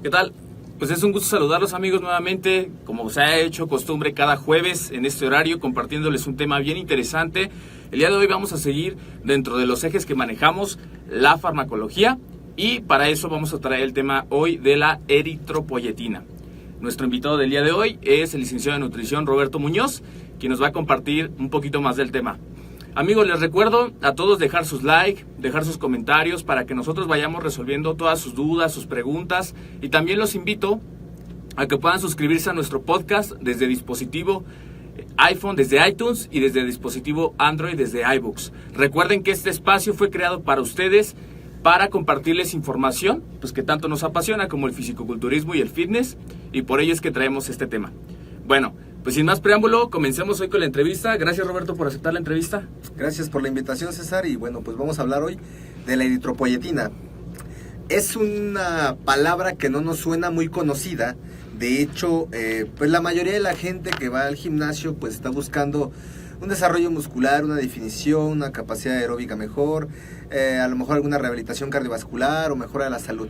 ¿Qué tal? Pues es un gusto saludarlos, amigos, nuevamente, como se ha hecho costumbre cada jueves en este horario, compartiéndoles un tema bien interesante. El día de hoy vamos a seguir dentro de los ejes que manejamos, la farmacología, y para eso vamos a traer el tema hoy de la eritropoyetina. Nuestro invitado del día de hoy es el licenciado en nutrición Roberto Muñoz, quien nos va a compartir un poquito más del tema. Amigos, les recuerdo a todos dejar sus likes, dejar sus comentarios para que nosotros vayamos resolviendo todas sus dudas, sus preguntas, y también los invito a que puedan suscribirse a nuestro podcast desde dispositivo iPhone, desde iTunes, y desde dispositivo Android, desde iBooks. Recuerden que este espacio fue creado para ustedes, para compartirles información pues que tanto nos apasiona, como el fisicoculturismo y el fitness, y por ello es que traemos este tema. Bueno, pues sin más preámbulo, comencemos hoy con la entrevista. Gracias, Roberto, por aceptar la entrevista. Gracias por la invitación, César, y bueno, pues vamos a hablar hoy de la eritropoyetina. Es una palabra que no nos suena muy conocida. De hecho, pues la mayoría de la gente que va al gimnasio pues está buscando un desarrollo muscular, una definición, una capacidad aeróbica mejor, a lo mejor alguna rehabilitación cardiovascular o mejora de la salud.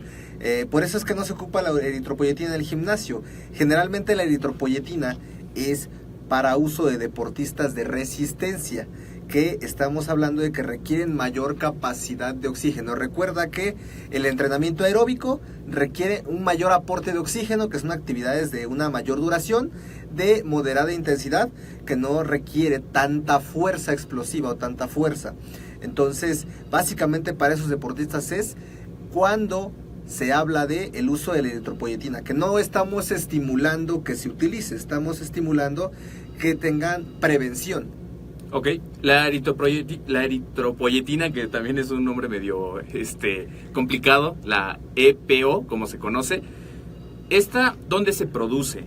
Por eso es que no se ocupa la eritropoyetina en el gimnasio. Generalmente la eritropoyetina es para uso de deportistas de resistencia, que estamos hablando de que requieren mayor capacidad de oxígeno. Recuerda que el entrenamiento aeróbico requiere un mayor aporte de oxígeno, que son actividades de una mayor duración, de moderada intensidad, que no requiere tanta fuerza explosiva o tanta fuerza. Entonces, básicamente para esos deportistas es cuando se habla de el uso de la eritropoyetina, que no estamos estimulando que se utilice, estamos estimulando que tengan prevención. Ok, la eritropoyetina, que también es un nombre medio complicado, la EPO, como se conoce, ¿esta dónde se produce?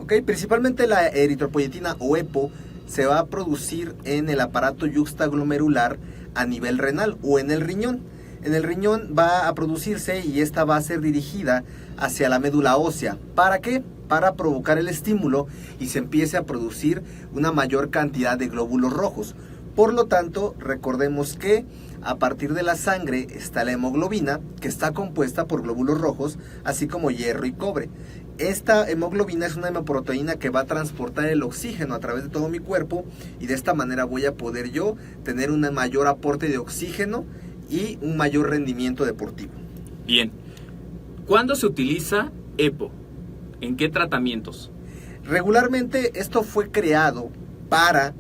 Ok, principalmente la eritropoyetina o EPO se va a producir en el aparato yuxtaglomerular a nivel renal o en el riñón. En el riñón va a producirse y esta va a ser dirigida hacia la médula ósea. ¿Para qué? Para provocar el estímulo y se empiece a producir una mayor cantidad de glóbulos rojos. Por lo tanto, recordemos que a partir de la sangre está la hemoglobina, que está compuesta por glóbulos rojos, así como hierro y cobre. Esta hemoglobina es una hemoproteína que va a transportar el oxígeno a través de todo mi cuerpo, y de esta manera voy a poder yo tener un mayor aporte de oxígeno y un mayor rendimiento deportivo. Bien, ¿cuándo se utiliza EPO? ¿En qué tratamientos? Regularmente esto fue creado para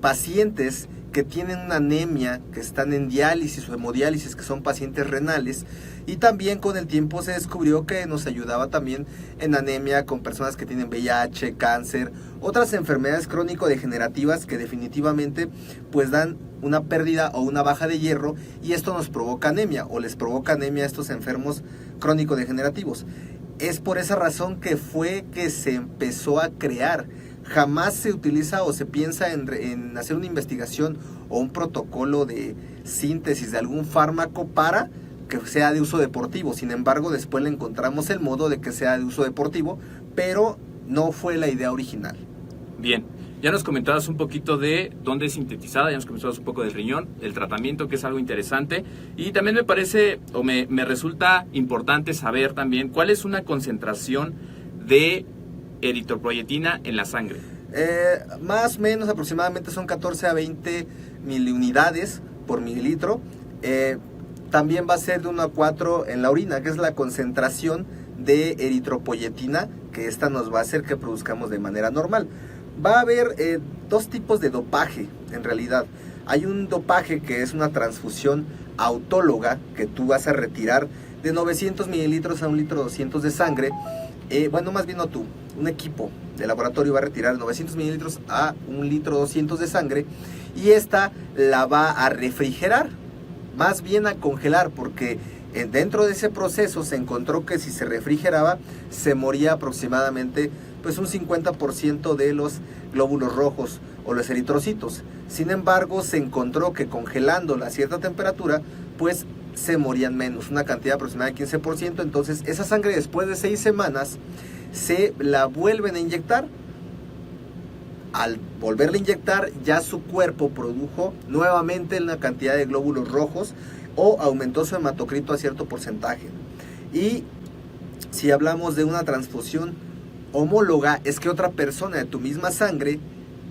pacientes que tienen una anemia, que están en diálisis o hemodiálisis, que son pacientes renales, y también con el tiempo se descubrió que nos ayudaba también en anemia con personas que tienen VIH, cáncer, otras enfermedades crónico-degenerativas que definitivamente pues dan una pérdida o una baja de hierro, y esto nos provoca anemia o les provoca anemia a estos enfermos crónico-degenerativos. Es por esa razón que fue que se empezó a crear. Jamás se utiliza o se piensa en hacer una investigación o un protocolo de síntesis de algún fármaco para que sea de uso deportivo. Sin embargo, después le encontramos el modo de que sea de uso deportivo, pero no fue la idea original. Bien, ya nos comentabas un poquito de dónde es sintetizada, ya nos comentabas un poco del riñón, el tratamiento, que es algo interesante, y también me parece o me resulta importante saber también cuál es una concentración de eritropoyetina en la sangre. Más o menos aproximadamente son 14 a 20 miliunidades por mililitro. También va a ser de 1 a 4 en la orina, que es la concentración de eritropoyetina, que esta nos va a hacer que produzcamos de manera normal. Va a haber dos tipos de dopaje en realidad. Hay un dopaje que es una transfusión autóloga, que tú vas a retirar de 900 mililitros a 1 litro 200 de sangre. Bueno, más bien no tú, un equipo de laboratorio va a retirar 900 mililitros a 1 litro 200 de sangre, y esta la va a refrigerar, más bien a congelar, porque dentro de ese proceso se encontró que si se refrigeraba se moría aproximadamente pues un 50% de los glóbulos rojos o los eritrocitos. Sin embargo, se encontró que congelándola a cierta temperatura pues se morían menos, una cantidad aproximada de 15%. Entonces esa sangre, después de 6 semanas, se la vuelven a inyectar. Al volverla a inyectar, ya su cuerpo produjo nuevamente una cantidad de glóbulos rojos o aumentó su hematocrito a cierto porcentaje. Y Si hablamos de una transfusión homóloga, es que otra persona de tu misma sangre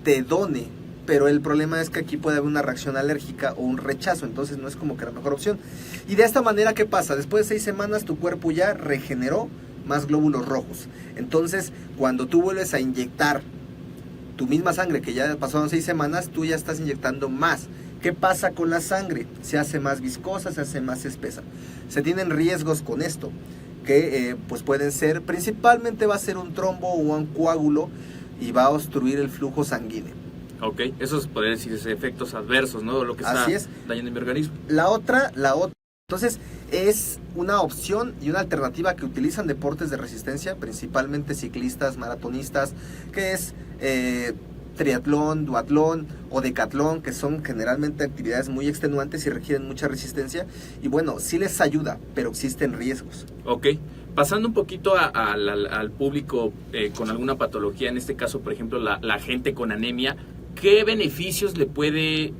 te done, pero el problema es que aquí puede haber una reacción alérgica o un rechazo, entonces no es como que la mejor opción. Y de esta manera, ¿qué pasa? Después de 6 semanas tu cuerpo ya regeneró más glóbulos rojos. Entonces, cuando tú vuelves a inyectar tu misma sangre, que ya pasaron 6 semanas, tú ya estás inyectando más. ¿Qué pasa con la sangre? Se hace más viscosa, se hace más espesa. Se tienen riesgos con esto, que pues pueden ser, principalmente va a ser un trombo o un coágulo y va a obstruir el flujo sanguíneo. Ok, esos podrían decirse efectos adversos, ¿no? Lo que está dañando mi organismo. La otra, entonces es una opción y una alternativa que utilizan deportes de resistencia, principalmente ciclistas, maratonistas, que es triatlón, duatlón o decatlón, que son generalmente actividades muy extenuantes y requieren mucha resistencia. Y bueno, sí les ayuda, pero existen riesgos. Ok, pasando un poquito al público con alguna patología, en este caso, por ejemplo, la gente con anemia, ¿qué beneficios le puede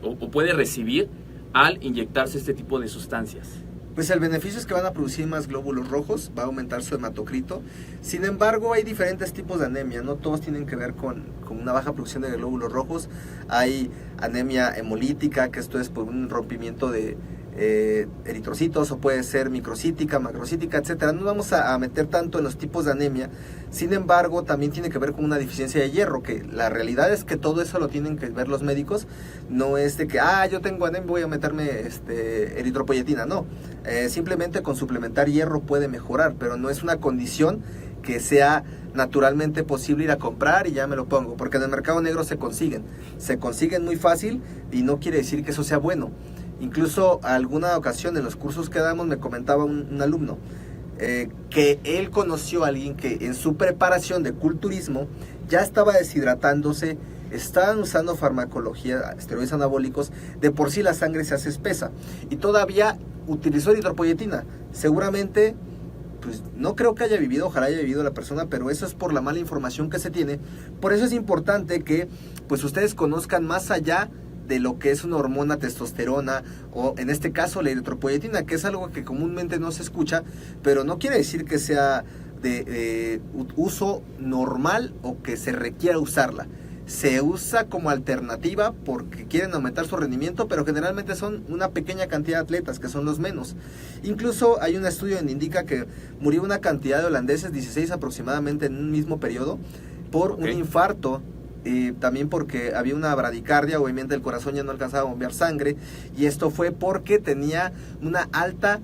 o puede recibir al inyectarse este tipo de sustancias? Pues el beneficio es que van a producir más glóbulos rojos, va a aumentar su hematocrito. Sin embargo, hay diferentes tipos de anemia, no todos tienen que ver con una baja producción de glóbulos rojos. Hay anemia hemolítica, que esto es por un rompimiento de eritrocitos, o puede ser microcítica, macrocítica, etcétera. No vamos a meter tanto en los tipos de anemia. Sin embargo, también tiene que ver con una deficiencia de hierro, que la realidad es que todo eso lo tienen que ver los médicos. No es de que, yo tengo anemia, voy a meterme eritropoyetina. No, simplemente con suplementar hierro puede mejorar, pero no es una condición que sea naturalmente posible ir a comprar y ya me lo pongo, porque en el mercado negro se consiguen muy fácil y no quiere decir que eso sea bueno. Incluso alguna ocasión en los cursos que damos me comentaba un alumno que él conoció a alguien que en su preparación de culturismo ya estaba deshidratándose, estaban usando farmacología, esteroides anabólicos, de por sí la sangre se hace espesa y todavía utilizó eritropoyetina. Seguramente, pues no creo que haya vivido, ojalá haya vivido la persona, pero eso es por la mala información que se tiene. Por eso es importante que pues ustedes conozcan más allá de lo que es una hormona testosterona, o en este caso la eritropoyetina, que es algo que comúnmente no se escucha, pero no quiere decir que sea de uso normal o que se requiera usarla. Se usa como alternativa porque quieren aumentar su rendimiento, pero generalmente son una pequeña cantidad de atletas, que son los menos. Incluso hay un estudio donde indica que murió una cantidad de holandeses, 16 aproximadamente en un mismo periodo, por un infarto. También porque había una bradicardia, obviamente el corazón ya no alcanzaba a bombear sangre, y esto fue porque tenía una alta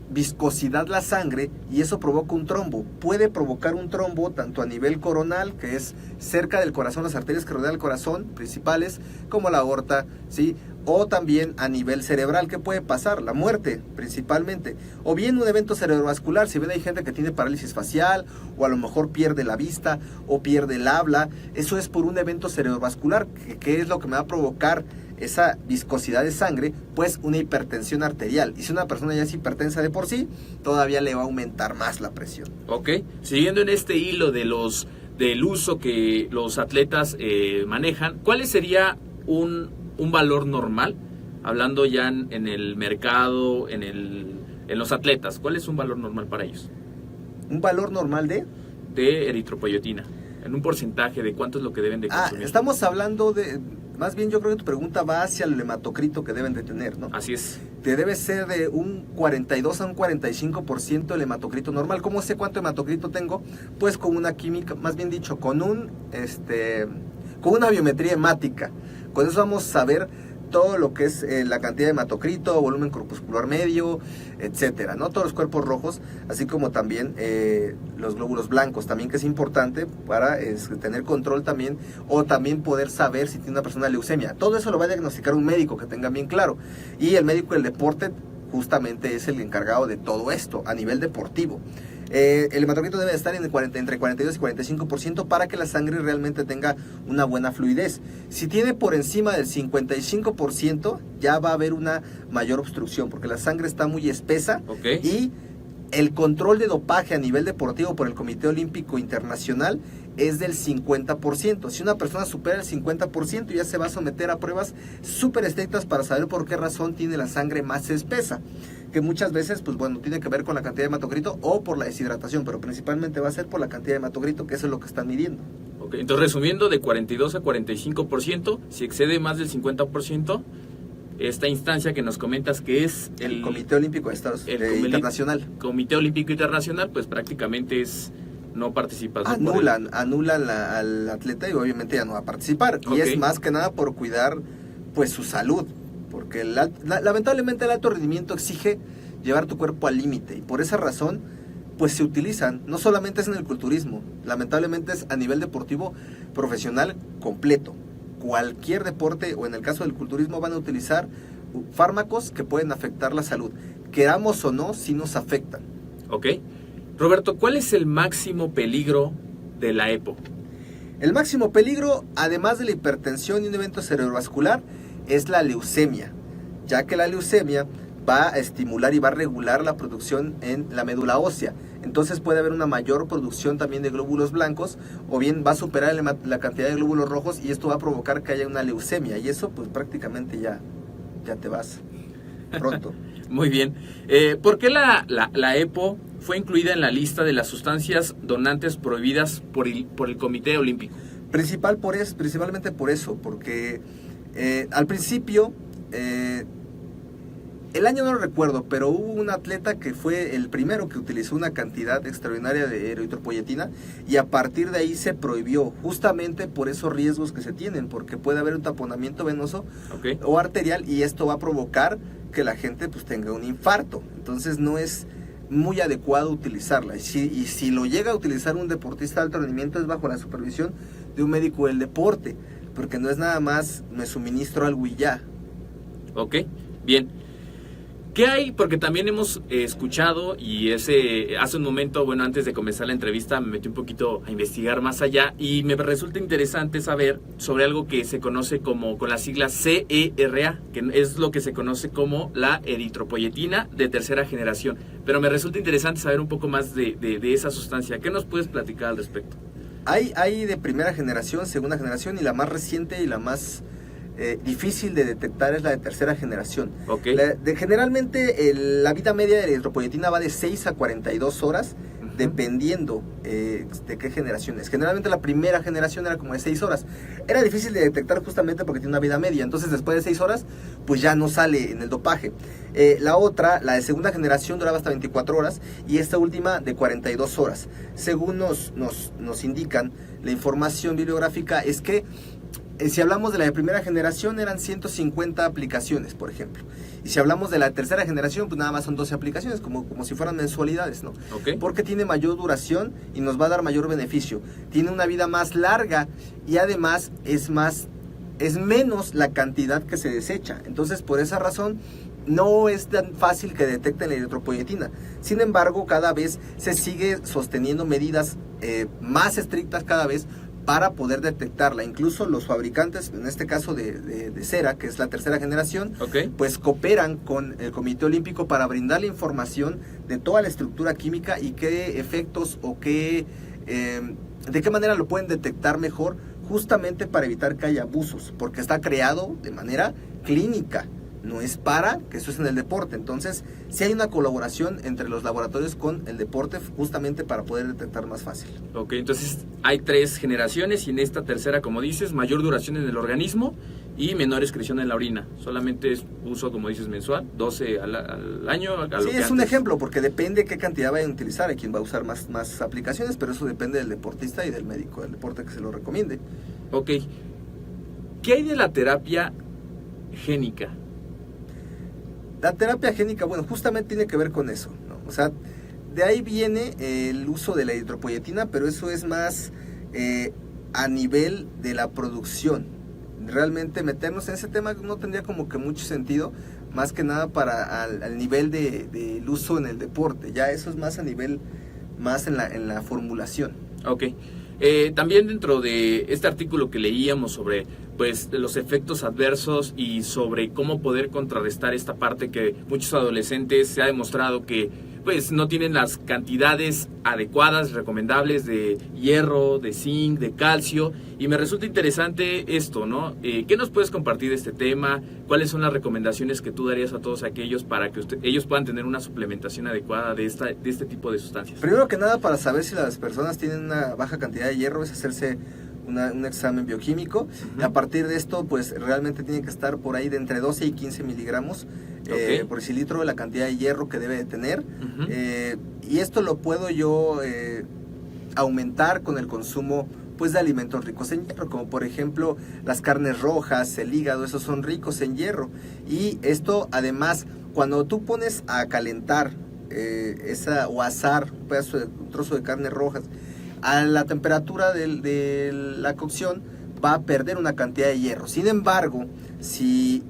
viscosidad la sangre, y eso provoca un trombo. Puede provocar un trombo tanto a nivel coronal, que es cerca del corazón, las arterias que rodean el corazón principales, como la aorta, ¿sí? O también a nivel cerebral. ¿Qué puede pasar? La muerte, principalmente. O bien un evento cerebrovascular. Si ven, hay gente que tiene parálisis facial, o a lo mejor pierde la vista, o pierde el habla. Eso es por un evento cerebrovascular. ¿Qué es lo que me va a provocar esa viscosidad de sangre? Pues una hipertensión arterial. Y si una persona ya es hipertensa de por sí, todavía le va a aumentar más la presión. Ok. Siguiendo en este hilo del uso que los atletas manejan, ¿cuál sería un valor normal, hablando ya en el mercado, en los atletas? ¿Cuál es un valor normal para ellos? ¿Un valor normal de eritropoyetina? En un porcentaje de cuánto es lo que deben de consumir. Estamos hablando de, más bien yo creo que tu pregunta va hacia el hematocrito que deben de tener, ¿no? Así es. Te debe ser de un 42 a un 45% el hematocrito normal. ¿Cómo sé cuánto hematocrito tengo? Pues con una química, más bien dicho, con una biometría hemática. Con eso vamos a saber todo lo que es la cantidad de hematocrito, volumen corpuscular medio, etcétera, ¿no? Todos los cuerpos rojos, así como también los glóbulos blancos, también, que es importante para tener control también, o también poder saber si tiene una persona leucemia. Todo eso lo va a diagnosticar un médico, que tenga bien claro. Y el médico del deporte justamente es el encargado de todo esto a nivel deportivo. El hematocrito debe estar entre 42 y 45% para que la sangre realmente tenga una buena fluidez. Si tiene por encima del 55%, ya va a haber una mayor obstrucción, porque la sangre está muy espesa. Okay. Y el control de dopaje a nivel deportivo por el Comité Olímpico Internacional es del 50%. Si una persona supera el 50%, ya se va a someter a pruebas súper estrictas para saber por qué razón tiene la sangre más espesa. que muchas veces, pues bueno, tiene que ver con la cantidad de hematocrito o por la deshidratación, pero principalmente va a ser por la cantidad de hematocrito, que eso es lo que están midiendo. Ok, entonces resumiendo, de 42 a 45%, si excede más del 50%, esta instancia que nos comentas que es el Comité Olímpico de Estados Internacional. Comité Olímpico Internacional, pues prácticamente es no participación. Anulan al atleta y obviamente ya no va a participar. Y es más que nada por cuidar pues su salud, porque lamentablemente el alto rendimiento exige llevar tu cuerpo al límite y por esa razón pues se utilizan, no solamente es en el culturismo, lamentablemente es a nivel deportivo profesional completo. Cualquier deporte o en el caso del culturismo van a utilizar fármacos que pueden afectar la salud. Queramos o no, sí nos afectan. Ok. Roberto, ¿cuál es el máximo peligro de la EPO? El máximo peligro, además de la hipertensión y un evento cerebrovascular, es la leucemia, ya que la leucemia va a estimular y va a regular la producción en la médula ósea. Entonces puede haber una mayor producción también de glóbulos blancos o bien va a superar la cantidad de glóbulos rojos y esto va a provocar que haya una leucemia y eso pues prácticamente ya te vas pronto. Muy bien. ¿Por qué la EPO fue incluida en la lista de las sustancias donantes prohibidas por el Comité Olímpico? Principalmente por eso, porque al principio, el año no lo recuerdo, pero hubo un atleta que fue el primero que utilizó una cantidad extraordinaria de eritropoyetina y a partir de ahí se prohibió, justamente por esos riesgos que se tienen, porque puede haber un taponamiento venoso o arterial y esto va a provocar que la gente pues tenga un infarto. Entonces no es muy adecuado utilizarla. Y si lo llega a utilizar un deportista de alto rendimiento es bajo la supervisión de un médico del deporte, porque no es nada más me suministro algo y ya. Ok, bien. ¿Qué hay? Porque también hemos escuchado y hace un momento, bueno, antes de comenzar la entrevista me metí un poquito a investigar más allá y me resulta interesante saber sobre algo que se conoce como con las siglas CERA, que es lo que se conoce como la eritropoyetina de tercera generación. Pero me resulta interesante saber un poco más de esa sustancia. ¿Qué nos puedes platicar al respecto? Hay de primera generación, segunda generación y la más reciente y la más difícil de detectar es la de tercera generación. Okay. Generalmente la vida media de la eritropoyetina va de 6 a 42 horas, dependiendo de qué generación es. Generalmente la primera generación era como de 6 horas. Era difícil de detectar justamente porque tiene una vida media. Entonces después de 6 horas, pues ya no sale en el dopaje. La otra, la de segunda generación, duraba hasta 24 horas y esta última de 42 horas. Según nos indican la información bibliográfica, es que si hablamos de la de primera generación eran 150 aplicaciones, por ejemplo. Y si hablamos de la tercera generación, pues nada más son 12 aplicaciones, como si fueran mensualidades, ¿no? Okay. Porque tiene mayor duración y nos va a dar mayor beneficio. Tiene una vida más larga y además es menos la cantidad que se desecha. Entonces, por esa razón, no es tan fácil que detecten la eritropoyetina. Sin embargo, cada vez se sigue sosteniendo medidas más estrictas cada vez para poder detectarla. Incluso los fabricantes, en este caso de cera, que es la tercera generación, pues cooperan con el Comité Olímpico para brindarle información de toda la estructura química y qué efectos o de qué manera lo pueden detectar mejor, justamente para evitar que haya abusos, porque está creado de manera clínica. No es que eso es en el deporte. Entonces, sí hay una colaboración entre los laboratorios con el deporte justamente para poder detectar más fácil. Ok, entonces hay 3 generaciones y en esta tercera, como dices, mayor duración en el organismo y menor excreción en la orina. Solamente es uso, como dices, mensual, 12 al año. Sí, es un ejemplo, porque depende qué cantidad vayan a utilizar. Hay quien va a usar más aplicaciones, pero eso depende del deportista y del médico del deporte que se lo recomiende. Ok. ¿Qué hay de la terapia génica? La terapia génica, bueno, justamente tiene que ver con eso, ¿no? O sea, de ahí viene el uso de la eritropoyetina, pero eso es más a nivel de la producción. Realmente meternos en ese tema no tendría como que mucho sentido, más que nada para al nivel del uso en el deporte. Ya eso es más a nivel, más en la formulación. Ok. También dentro de este artículo que leíamos sobre pues los efectos adversos y sobre cómo poder contrarrestar esta parte que muchos adolescentes se ha demostrado que pues no tienen las cantidades adecuadas, recomendables de hierro, de zinc, de calcio, y me resulta interesante esto, ¿no? ¿Qué nos puedes compartir de este tema? ¿Cuáles son las recomendaciones que tú darías a todos aquellos para que ellos puedan tener una suplementación adecuada de este tipo de sustancias? Primero que nada, para saber si las personas tienen una baja cantidad de hierro, es hacerse un examen bioquímico. Uh-huh. A partir de esto, pues realmente tiene que estar por ahí de entre 12 y 15 miligramos por decilitro, la cantidad de hierro que debe de tener. Uh-huh. Y esto lo puedo yo aumentar con el consumo pues de alimentos ricos en hierro, como por ejemplo las carnes rojas, el hígado, esos son ricos en hierro. Y esto además, cuando tú pones a calentar o asar un trozo de carnes rojas, a la temperatura de la cocción va a perder una cantidad de hierro. Sin embargo, si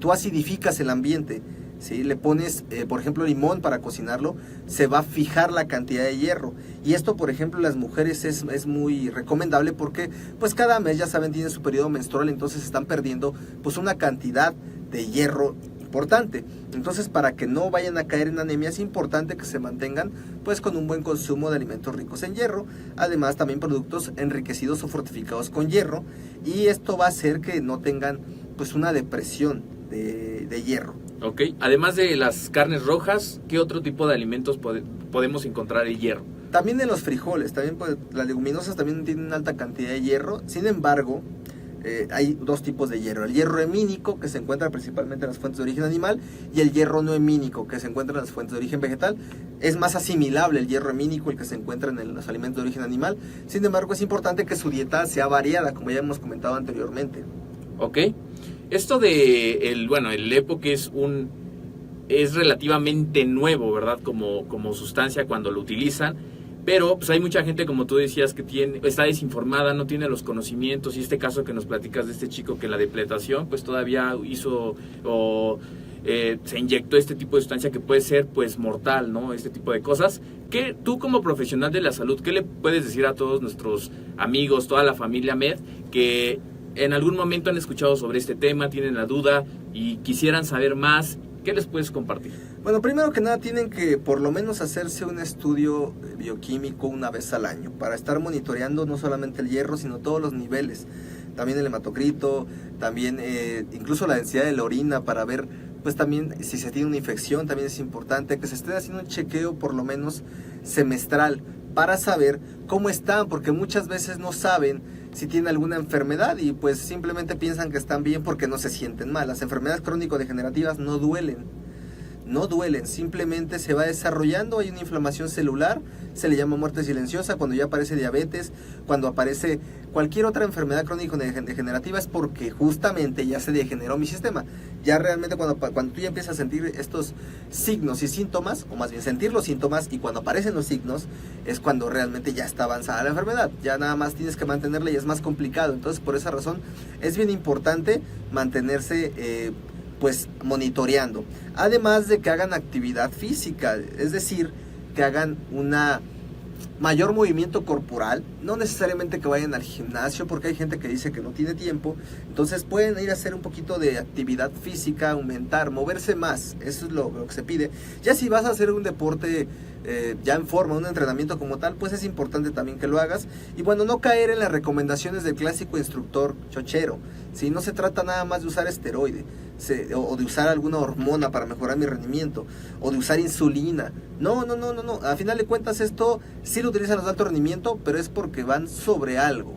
tú acidificas el ambiente, ¿sí? Le pones, por ejemplo, limón para cocinarlo, se va a fijar la cantidad de hierro. Y esto, por ejemplo, en las mujeres es muy recomendable porque pues cada mes, ya saben, tienen su periodo menstrual, entonces están perdiendo pues una cantidad de hierro importante. Entonces, para que no vayan a caer en anemia, es importante que se mantengan pues con un buen consumo de alimentos ricos en hierro. Además, también productos enriquecidos o fortificados con hierro, y esto va a hacer que no tengan pues una depresión de hierro. Ok, además de las carnes rojas, ¿qué otro tipo de alimentos podemos encontrar el hierro? También en los frijoles, también pues, las leguminosas también tienen una alta cantidad de hierro. Sin embargo, hay dos tipos de hierro: el hierro hemínico, que se encuentra principalmente en las fuentes de origen animal, y el hierro no hemínico, que se encuentra en las fuentes de origen vegetal. Es más asimilable el hierro hemínico, el que se encuentra en los alimentos de origen animal. Sin embargo, es importante que su dieta sea variada, como ya hemos comentado anteriormente. Ok, esto de el EPO, que es relativamente nuevo, ¿verdad? Como sustancia cuando lo utilizan, pero pues hay mucha gente, como tú decías, que está desinformada, no tiene los conocimientos, y este caso que nos platicas de este chico que la depletación pues todavía hizo se inyectó este tipo de sustancia que puede ser pues mortal, ¿no? Este tipo de cosas. ¿Qué tú, como profesional de la salud, qué le puedes decir a todos nuestros amigos, toda la familia MED, que en algún momento han escuchado sobre este tema, tienen la duda y quisieran saber más? ¿Qué les puedes compartir? Bueno, primero que nada tienen que por lo menos hacerse un estudio bioquímico una vez al año para estar monitoreando no solamente el hierro, sino todos los niveles. También el hematocrito, también incluso la densidad de la orina, para ver pues también si se tiene una infección. También es importante que se esté haciendo un chequeo por lo menos semestral para saber cómo están, porque muchas veces no saben si tienen alguna enfermedad y pues simplemente piensan que están bien porque no se sienten mal. Las enfermedades crónico-degenerativas no duelen, simplemente se va desarrollando, hay una inflamación celular, se le llama muerte silenciosa. Cuando ya aparece diabetes, cuando aparece cualquier otra enfermedad crónico-degenerativa, es porque justamente ya se degeneró mi sistema. Ya realmente cuando tú ya empiezas a sentir estos signos y síntomas, o más bien sentir los síntomas, y cuando aparecen los signos, es cuando realmente ya está avanzada la enfermedad. Ya nada más tienes que mantenerla y es más complicado. Entonces, por esa razón, es bien importante mantenerse pues monitoreando. Además de que hagan actividad física, es decir, que hagan una mayor movimiento corporal, no necesariamente que vayan al gimnasio, porque hay gente que dice que no tiene tiempo. Entonces pueden ir a hacer un poquito de actividad física, aumentar, moverse más. Eso es lo que se pide. Ya si vas a hacer un deporte ya en forma, un entrenamiento como tal, pues es importante también que lo hagas. Y bueno, no caer en las recomendaciones del clásico instructor chochero. Si no se trata nada más de usar esteroide o de usar alguna hormona para mejorar mi rendimiento, o de usar insulina. No. A final de cuentas, esto sí lo utilizan los de alto rendimiento, pero es porque van sobre algo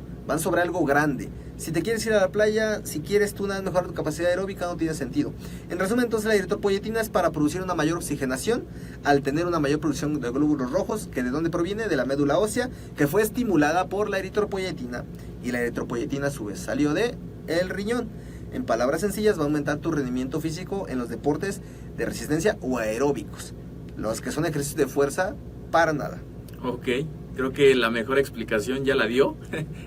grande. Si te quieres ir a la playa, si quieres tú mejorar tu capacidad aeróbica, no tiene sentido. En resumen, entonces, la eritropoyetina es para producir una mayor oxigenación, al tener una mayor producción de glóbulos rojos, que de dónde proviene, de la médula ósea, que fue estimulada por la eritropoyetina, y la eritropoyetina a su vez salió de el riñón. En palabras sencillas, va a aumentar tu rendimiento físico en los deportes de resistencia o aeróbicos. Los que son ejercicios de fuerza, para nada. Ok, creo que la mejor explicación ya la dio,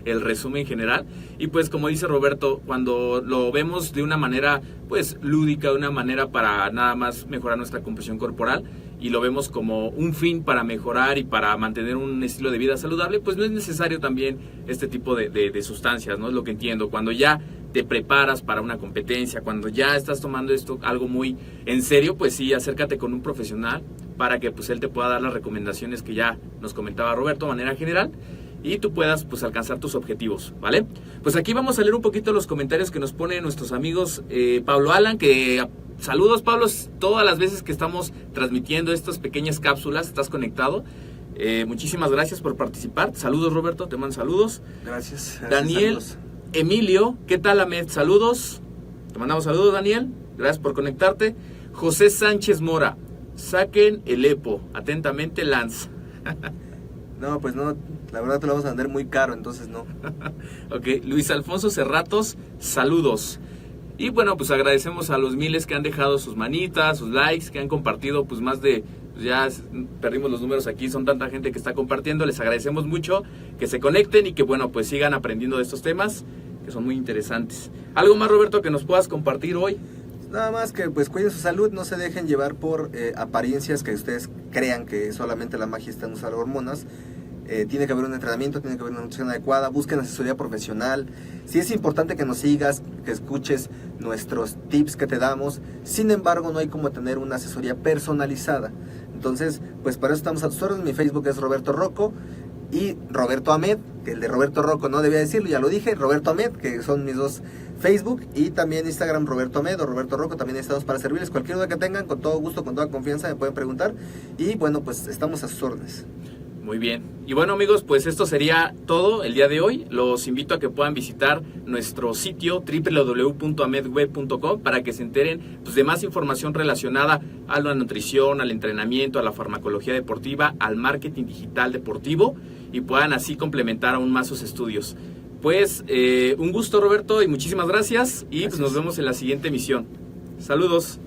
el resumen general. Y pues, como dice Roberto, cuando lo vemos de una manera pues lúdica, de una manera para nada más mejorar nuestra composición corporal, y lo vemos como un fin para mejorar y para mantener un estilo de vida saludable, pues no es necesario también este tipo de sustancias, ¿no? Es lo que entiendo. Cuando ya te preparas para una competencia, cuando ya estás tomando esto algo muy en serio, pues sí, acércate con un profesional para que pues él te pueda dar las recomendaciones que ya nos comentaba Roberto de manera general y tú puedas pues alcanzar tus objetivos, ¿vale? Pues aquí vamos a leer un poquito los comentarios que nos ponen nuestros amigos. Pablo Alan, que saludos Pablo, todas las veces que estamos transmitiendo estas pequeñas cápsulas, estás conectado. Muchísimas gracias por participar. Saludos Roberto, te mando saludos. Gracias. Daniel, saludos. Emilio, ¿qué tal Ahmed? Saludos. Te mandamos saludos Daniel, gracias por conectarte. José Sánchez Mora, saquen el EPO, atentamente Lance. No, pues no, la verdad te lo vamos a vender muy caro, entonces no. Ok, Luis Alfonso Cerratos, saludos. Y bueno, pues agradecemos a los miles que han dejado sus manitas, sus likes, que han compartido pues más de, pues ya perdimos los números aquí, son tanta gente que está compartiendo, les agradecemos mucho que se conecten y que bueno, pues sigan aprendiendo de estos temas que son muy interesantes. ¿Algo más Roberto que nos puedas compartir hoy? Nada más que pues cuiden su salud, no se dejen llevar por apariencias que ustedes crean que solamente la magia está en usar hormonas. Tiene que haber un entrenamiento, tiene que haber una nutrición adecuada, busquen asesoría profesional. Sí es importante que nos sigas, que escuches nuestros tips que te damos, sin embargo no hay como tener una asesoría personalizada. Entonces, pues para eso estamos a tus órdenes. Mi Facebook es Roberto Rocco y Roberto Ahmed, que el de Roberto Rocco no debía decirlo, ya lo dije, Roberto Ahmed, que son mis dos Facebook, y también Instagram Roberto Ahmed o Roberto Rocco, también estamos para servirles. Cualquier duda que tengan, con todo gusto, con toda confianza me pueden preguntar y bueno, pues estamos a sus órdenes. Muy bien. Y bueno amigos, pues esto sería todo el día de hoy. Los invito a que puedan visitar nuestro sitio www.amedweb.com para que se enteren pues, de más información relacionada a la nutrición, al entrenamiento, a la farmacología deportiva, al marketing digital deportivo y puedan así complementar aún más sus estudios. Pues un gusto Roberto y muchísimas gracias y pues, nos vemos en la siguiente emisión. Saludos.